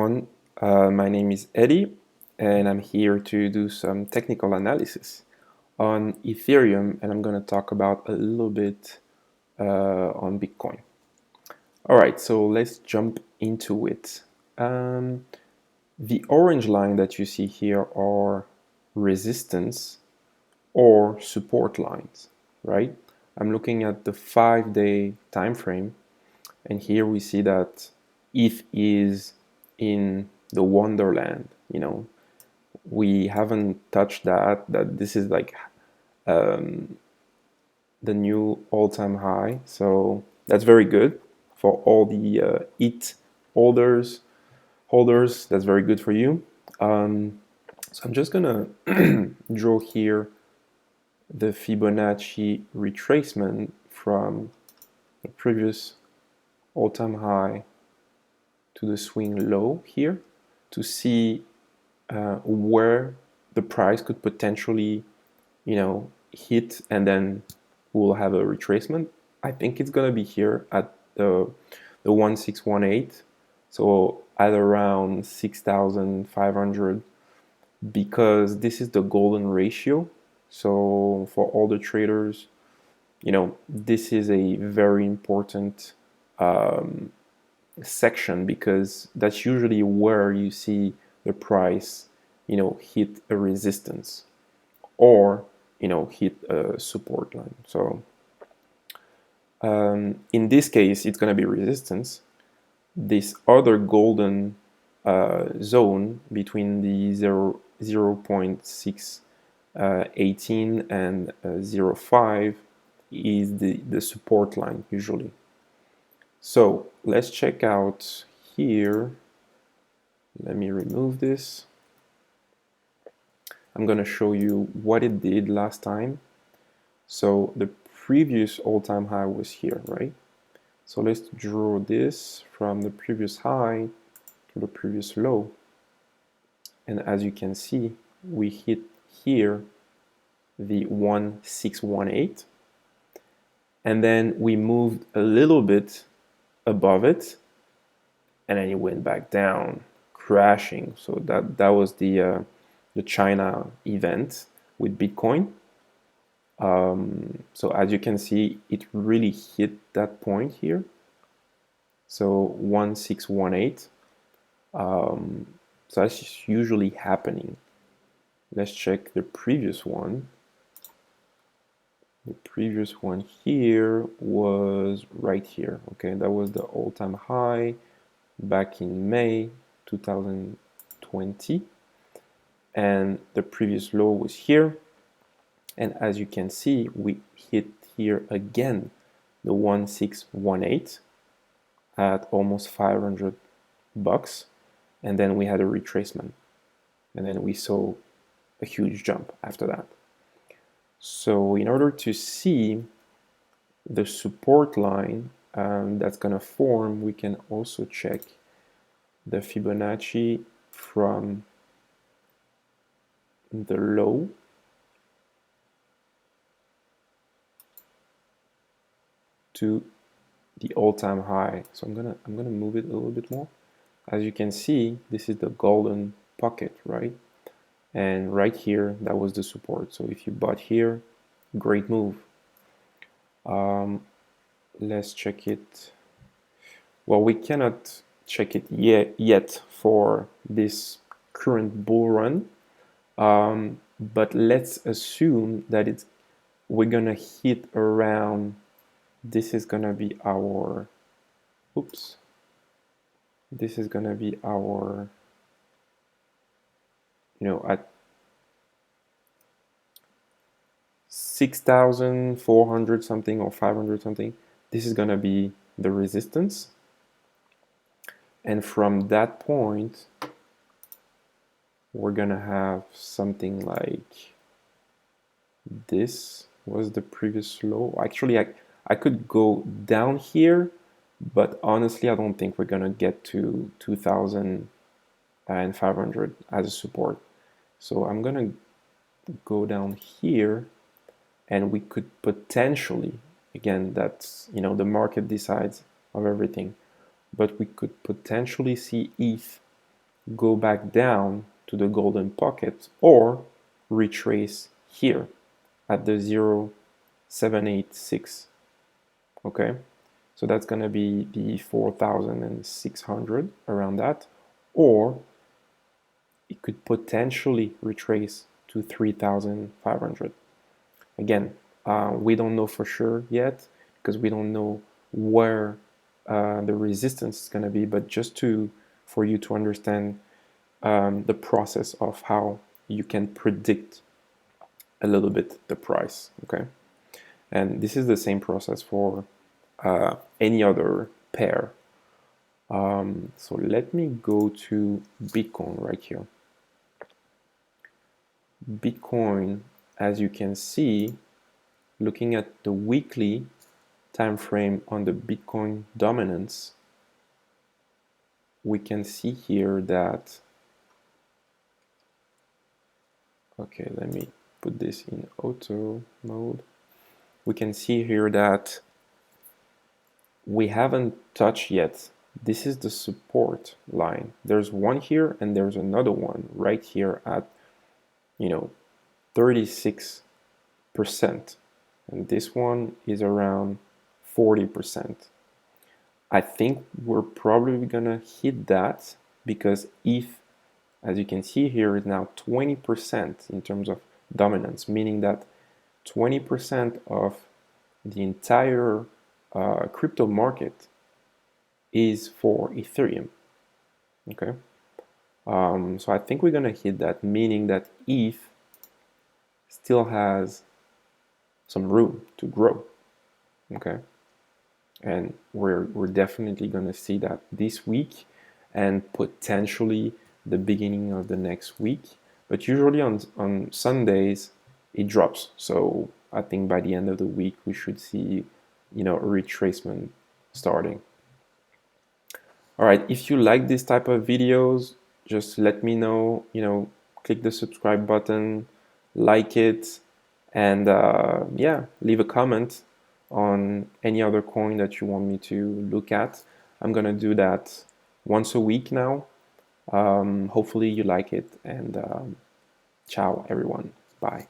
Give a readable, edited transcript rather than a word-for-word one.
everyone. My name is Eddie, and I'm here to do some technical analysis on Ethereum, and I'm going to talk about a little bit on Bitcoin. All right, so let's jump into it. The orange line that you see here are resistance or support lines, right? I'm looking at the 5-day time frame, and here we see that ETH is in the wonderland. We haven't touched that this is like the new all-time high, so that's very good for all the ETH holders. That's very good for you. So I'm just gonna draw here the Fibonacci retracement from the previous all-time high to the swing low here to see where the price could potentially, hit, and then we'll have a retracement. I think it's gonna be here at the 1618, so at around 6,500, because this is the golden ratio. So for all the traders, this is a very important section, because that's usually where you see the price hit a resistance or hit a support line. So in this case it's going to be resistance. This other golden zone between the 0.618 and 0.5 is the support line usually. So let's check out here. Let me remove this. I'm going to show you what it did last time. So the previous all-time high was here, right? So let's draw this from the previous high to the previous low. And as you can see, we hit here the 1618. And then we moved a little bit above it, and then it went back down, crashing. So that was the China event with Bitcoin. So as you can see, it really hit that point here. So 1618. So that's usually happening. Let's check the previous one. The previous one here was right here. Okay, that was the all-time high back in May 2020, and the previous low was here. And as you can see, we hit here again the 1618 at almost $500, and then we had a retracement, and then we saw a huge jump after that. So in order to see the support line that's going to form, we can also check the Fibonacci from the low to the all-time high. So I'm gonna move it a little bit more. As you can see, this is the golden pocket, right? And right here, that was the support. So if you bought here, great move. Let's check it. Well, we cannot check it yet for this current bull run, but let's assume that we're gonna hit around. This is gonna be our. This is gonna be our. At 6,400 something or 500 something, this is gonna be the resistance. And from that point, we're gonna have something like this was the previous low. Actually, I could go down here, but honestly, I don't think we're gonna get to 2,500 as a support. So I'm gonna go down here, and we could potentially, again, that's, the market decides of everything, but we could potentially see ETH go back down to the golden pocket or retrace here at the 0.786. Okay, so that's going to be the 4,600 around that, or it could potentially retrace to 3,500. Again, we don't know for sure yet because we don't know where the resistance is going to be, but just for you to understand the process of how you can predict a little bit the price. Okay, and this is the same process for any other pair. So let me go to Bitcoin right here. Bitcoin, as you can see, looking at the weekly time frame on the Bitcoin dominance, we can see here that, okay, let me put this in auto mode. We can see here that we haven't touched yet. This is the support line. There's one here and there's another one right here at 36%, and this one is around 40%. I think we're probably gonna hit that because if, as you can see here, is now 20% in terms of dominance, meaning that 20% of the entire crypto market is for Ethereum. Okay, so I think we're gonna hit that, meaning that ETH still has some room to grow. Okay, and we're definitely gonna see that this week and potentially the beginning of the next week. But usually on Sundays it drops. So I think by the end of the week we should see a retracement starting. All right, if you like this type of videos, just let me know, click the subscribe button, like it, and yeah, leave a comment on any other coin that you want me to look at. I'm gonna do that once a week now. Hopefully you like it, and ciao everyone. Bye.